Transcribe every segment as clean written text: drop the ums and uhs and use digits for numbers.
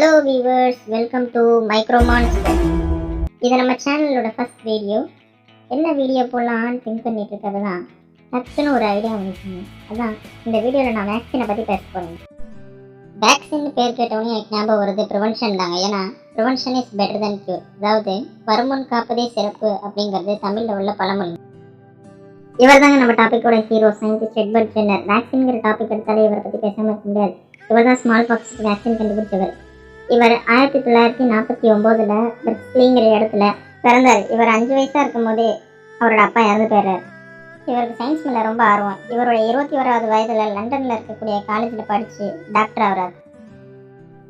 Hello viewers, welcome to Micromonster. இது நம்ம சேனலோட ஃபர்ஸ்ட் வீடியோ. என்ன வீடியோ போடலான்னு திங்க் பண்ணிட்டு இருக்கிறது தான் டக்குன்னு ஒரு ஐடியா வந்துச்சுங்க. அதான் இந்த வீடியோவில் நான் வேக்சினை பற்றி பேச போகிறேன். வேக்சின் பேர் கேட்டவொடனே எனக்கு ஞாபகம் வருது ப்ரிவென்ஷன் தாங்க. ஏன்னா prevention is better then cure. அதாவது வருமுன் காப்பதே சிறப்பு அப்படிங்கிறது தமிழில் உள்ள பழமொழி. இவர் தாங்க நம்ம டாப்பிக்கோட ஹீரோ, சயின்டிஸ்ட் எட்வர்ட் ஜென்னர். வேக்சின்கிற டாபிக் எடுத்தாலே இவரை பற்றி பேசாமல் இருக்க முடியாது. இவர் தான் ஸ்மால் பாக்ஸுக்கு வேக்சின் கண்டுபிடிச்சவர். இவர் 1949 பெர்க்லிங்கிற இடத்துல பிறந்தார். இவர் 5 வயசாக இருக்கும் போதே அவரோட அப்பா இறந்து போயிடுறாரு. இவருக்கு சயின்ஸ் மேலே ரொம்ப ஆர்வம். இவரோட 21வது வயதில் லண்டனில் இருக்கக்கூடிய காலேஜில் படித்து டாக்டர் ஆகிறார்.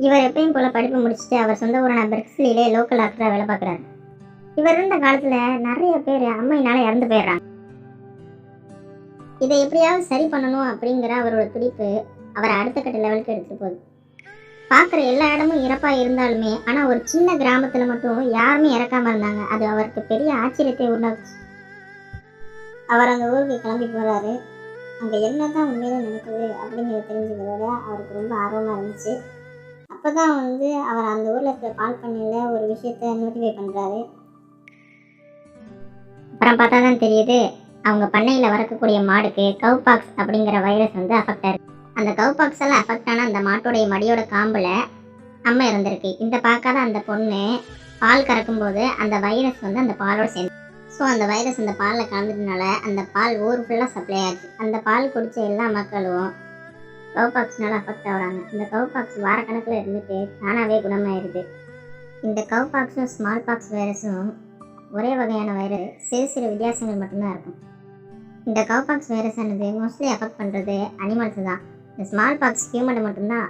இவர் எப்பயும் போல் படிப்பு முடிச்சுட்டு அவர் சொந்த ஊரான பெர்க்லியிலே லோக்கல் டாக்டராக வேலை பார்க்குறாரு. இவர் இருந்த காலத்தில் நிறைய பேர் அம்மையினால் இறந்து போயிடுறாங்க. இதை எப்படியாவது சரி பண்ணணும் அப்படிங்கிற அவரோட துடிப்பு அவரை அடுத்த கட்ட லெவலுக்கு எடுத்துகிட்டு போகுது. பார்க்குற எல்லா இடமும் இறப்பாக இருந்தாலுமே ஆனால் ஒரு சின்ன கிராமத்தில் மட்டும் யாருமே இறக்காமல் இருந்தாங்க. அது அவருக்கு பெரிய ஆச்சரியத்தை உண்டாக்குச்சு. அவர் அந்த ஊருக்கு கிளம்பி போகிறாரு. அங்கே என்ன தான் உண்மையிலே நடக்குது அப்படிங்கிறத தெரிஞ்சுக்கிறத அவருக்கு ரொம்ப ஆர்வமாக இருந்துச்சு. அப்போ தான் அவர் அந்த ஊரில் இருக்கிற பால் பண்ணையில் ஒரு விஷயத்த நோட்டிஃபை பண்ணுறாரு. அப்புறம் பார்த்தா தான் தெரியுது, அவங்க பண்ணையில் வளர்க்கக்கூடிய மாடுக்கு கவுபாக்ஸ் அப்படிங்கிற வைரஸ் அஃபெக்ட் ஆயிருக்கு. அந்த கவுபாக்ஸ் எல்லாம் அஃபெக்ட் ஆனால் அந்த மாட்டோடைய மடியோட காம்பில் அம்மை இருந்திருக்கு. இந்த பார்க்காத அந்த பொண்ணு பால் கறக்கும்போது அந்த வைரஸ் அந்த பாலோட சேர்ந்து, ஸோ அந்த வைரஸ் அந்த பாலில் கலந்துட்டனால அந்த பால் ஊர் ஃபுல்லாக சப்ளை ஆச்சு. அந்த பால் குடித்த எல்லா மக்களும் கவுபாக்ஸ்னால அஃபெக்ட் ஆகுறாங்க. இந்த கவுபாக்ஸ் வாரக்கணக்கில் இருந்துட்டு தானாகவே குணமாயிருது. இந்த கவுபாக்ஸும் ஸ்மால் பாக்ஸ் வைரஸும் ஒரே வகையான வைரஸ், சிறு வித்தியாசங்கள் மட்டும்தான் இருக்கும். இந்த கவுபாக்ஸ் வைரஸ் மோஸ்ட்லி அஃபெக்ட் பண்ணுறது அனிமல்ஸ் தான். இந்த ஸ்மால் பாக்ஸ் ஹியூமனை மட்டும்தான்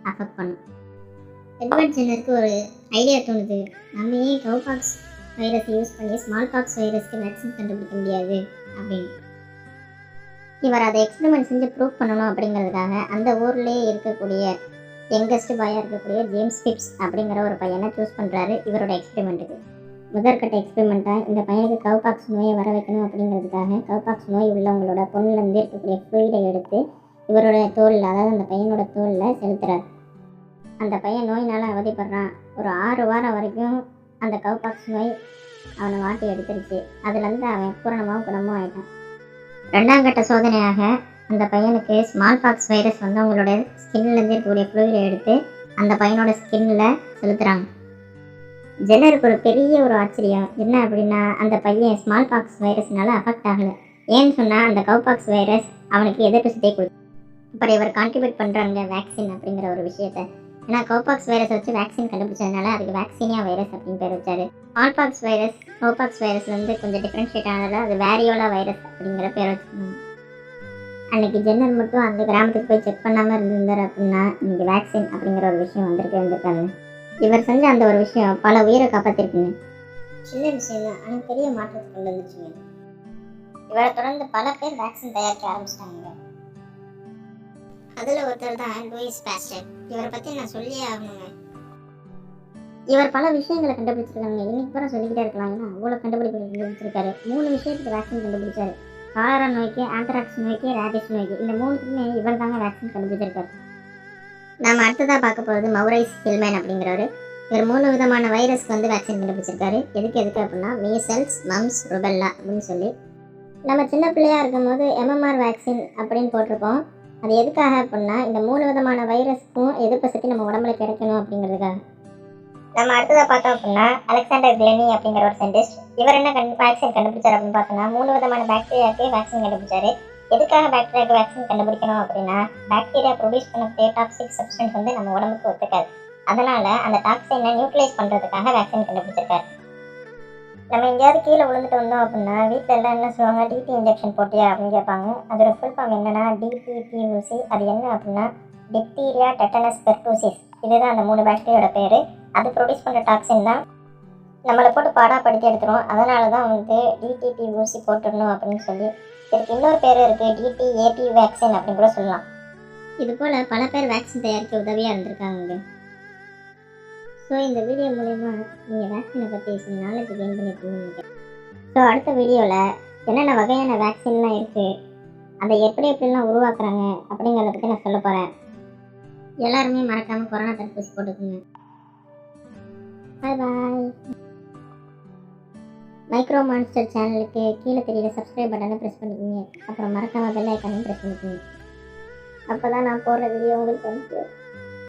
அஃபெக்ட் பண்ணும். எட்வர்ட் ஜென்னருக்கு ஒரு ஐடியா தோணுது, நம்ம ஏன் கவுபாக்ஸ் வைரஸ் யூஸ் பண்ணி ஸ்மால் பாக்ஸ் வைரஸ்க்கு வேக்சின் கண்டுபிடிக்க முடியாது அப்படின்னு. இவர் அதை எக்ஸ்பெரிமெண்ட் செஞ்சு ப்ரூவ் பண்ணணும் அப்படிங்கிறதுக்காக அந்த ஊர்லேயே இருக்கக்கூடிய யங்கஸ்ட் பாயாக இருக்கக்கூடிய ஜேம்ஸ் பிப்ஸ் அப்படிங்கிற ஒரு பையனை சூஸ் பண்ணுறாரு இவரோட எக்ஸ்பெரிமெண்ட்டுக்கு. முதற்கட்ட எக்ஸ்பெரிமெண்ட்டாக இந்த பையனுக்கு கவுபாக்ஸ் நோயை வர வைக்கணும் அப்படிங்கிறதுக்காக கவுபாக்ஸ் நோய் உள்ளவங்களோட பொண்ணுலேருந்து இருக்கக்கூடிய ஃப்ளூயிடை எடுத்து இவரோட தோலில், அதாவது அந்த பையனோட தோலில் செலுத்துறாரு. அந்த பையன் நோயினால் அவதிப்படுறான். ஒரு 6 வாரம் வரைக்கும் அந்த கவுபாக்ஸ் நோய் அவனை வாட்டி எடுத்துருச்சு. அதுலேருந்து அவன் பூரணமாக குணமும் ஆகிட்டான். 2ஆம் கட்ட சோதனையாக அந்த பையனுக்கு ஸ்மால் பாக்ஸ் வைரஸ் அவங்களோட ஸ்கின்லேருந்து இருக்கக்கூடிய ஃப்ளூயிடை எடுத்து அந்த பையனோட ஸ்கின்னில் செலுத்துகிறாங்க. ஜென்னருக்கு ஒரு பெரிய ஆச்சரியம் என்ன அப்படின்னா, அந்த பையன் ஸ்மால் பாக்ஸ் வைரஸ்னால அஃபெக்ட் ஆகலை. ஏன்னு சொன்னால் அந்த கவுபாக்ஸ் வைரஸ் அவனுக்கு எதிர்ப்பு சக்தியை கொடுத்து. அப்புறம் இவர் கான்ட்ரிபியூட் பண்ணுறாங்க வேக்சின் அப்படிங்கிற ஒரு விஷயத்த. ஏன்னா கவுபாக்ஸ் வைரஸ் வச்சு வேக்சின் கண்டுபிடிச்சதுனால அதுக்கு வேக்சினியா வைரஸ் அப்படின்னு பேர் வச்சாரு. ஸ்மால் பாக்ஸ் வைரஸ் கவுபாக்ஸ் வைரஸ்லேருந்து கொஞ்சம் டிஃப்ரென்ஷியேட் ஆனதில் அது வேரியோலா வைரஸ் அப்படிங்கிற பேர் வச்சுக்கணும். அன்னைக்கு ஜென்னர் மட்டும் அந்த கிராமத்துக்கு போய் செக் பண்ணாமல் இருந்திருந்தார் அப்படின்னா இன்னைக்கு வேக்சின் அப்படிங்கிற ஒரு விஷயம் வந்திருக்காங்க. இவர் செஞ்ச அந்த ஒரு விஷயம் பல உயிரை காப்பாற்றிருக்குங்க. சின்ன விஷயம் தான், ஆனால் பெரிய மாற்றத்தை கொண்டு வந்துச்சுங்க. இவரை தொடர்ந்து பல பேர் வேக்சின் தயாரிக்க ஆரம்பிச்சிட்டாங்க. அதில் ஒருத்தர் தான் லூயிஸ் பாஸ்டர். இவரை பற்றி நான் சொல்லியே ஆகணுங்க. இவர் பல விஷயங்களை கண்டுபிடிச்சிருக்காங்க. இன்னைக்கு கூட சொல்லிக்கிட்டே இருக்கலாம். ஏன்னா அவ்வளோ கண்டுபிடிப்புகள் கண்டுபிடிச்சிருக்காரு. 3 விஷயத்துக்கு வேக்சின் கண்டுபிடிச்சாரு. காலரா நோய்க்கு, ஆந்த்ராக்ஸ் நோய்க்கு, ரேபிஸ் நோய்க்கு. இந்த 3த்துக்குமே இவர் தாங்க வேக்சின் கண்டுபிடிச்சிருக்காரு. நம்ம அடுத்ததாக பார்க்க போகிறது மௌரைஸ் ஹில்மேன் அப்படிங்கிறவர். இவர் 3 விதமான வைரஸ்க்கு வேக்சின் கண்டுபிடிச்சிருக்காரு. எதுக்கு அப்படின்னா மீசல்ஸ், மம்ஸ், ருபெல்லா அப்படின்னு சொல்லி. நம்ம சின்ன பிள்ளையாக இருக்கும்போது MMR வேக்சின் அப்படின்னு போட்டிருப்போம். அது எதுக்காக அப்படின்னா இந்த 3 விதமான வைரஸ்க்கும் எதிர்ப்பு சக்தி நம்ம உடம்புல கிடைக்கணும் அப்படிங்கிறதுக்காக. நம்ம அடுத்ததாக பார்த்தோம் அப்படின்னா அலெக்சாண்டர் கிளெனி அப்படிங்கிற ஒரு சயின்டிஸ்ட். இவர் என்ன வேக்சின் கண்டுபிடிச்சார் அப்படின்னு பார்த்தோம்னா 3 விதமான பாக்டீரியாவுக்கு வேக்சின் கண்டுபிடிச்சாரு. எதுக்காக பாக்டீரியாவுக்கு வேக்சின் கண்டுபிடிக்கணும் அப்படின்னா பாக்டீரியா ப்ரொடியூஸ் பண்ணக்கூடிய டாக்ஸிக் சப்ஸ்டன்ஸ் நம்ம உடம்புக்கு ஒத்துக்காது. அதனால அந்த டாக்ஸினை நியூட்ரலைஸ் பண்ணுறதுக்காக வேக்சின் கண்டுபிடிச்சிருக்காரு. நம்ம எங்கேயாவது கீழே விழுந்துட்டு வந்தோம் அப்படின்னா வீட்டில் எல்லாம் என்ன சொல்லுவாங்க, டிடி இன்ஜெக்ஷன் போட்டியா அப்படின்னு கேட்பாங்க. அதோட ஃபுல் ஃபார்ம் என்னன்னா DTP-ஊசி. அது என்ன அப்படின்னா டிப்தீரியா டெட்டனஸ் பெர்டூசிஸ். இதுதான் அந்த 3 பாக்டீரியோட பேர். அது ப்ரொடியூஸ் பண்ணுற டாக்ஸின் தான் நம்மளை போட்டு பாடாப்படுத்தி எடுத்துரும். அதனால தான் DTP ஊசி போட்டுடணும் அப்படின்னு சொல்லி. இதுக்கு இன்னொரு பேர் இருக்குது, DTAP வேக்சின் அப்படின்னு கூட சொல்லலாம். இது போல் பல பேர் வேக்சின் தயாரிக்க உதவியாக இருந்திருக்காங்க. ஸோ இந்த வீடியோ மூலமா நீங்கள் வேக்சினை பற்றி சில நாலேஜ் கெயின் பண்ணியிருக்கீங்க. ஸோ அடுத்த வீடியோவில் என்னென்ன வகையான வேக்சின்லாம் இருக்குது, அதை எப்படிலாம் உருவாக்குறாங்க அப்படிங்கிறத பற்றி நான் சொல்ல போகிறேன். எல்லாருமே மறக்காமல் கொரோனா தடுப்பூசி போட்டுக்குங்க. பாய் பாய். மைக்ரோ மான்ஸ்டர் சேனலுக்கு கீழே தெரியுற சப்ஸ்கிரைப் பட்டனை ப்ரெஸ் பண்ணிக்கோங்க. அப்புறம் மறக்காமல் பெல் ஐக்கானையும் ப்ரெஸ் பண்ணிக்கோங்க. அப்போ தான் நான் போடுற வீடியோ உங்களுக்கு வந்து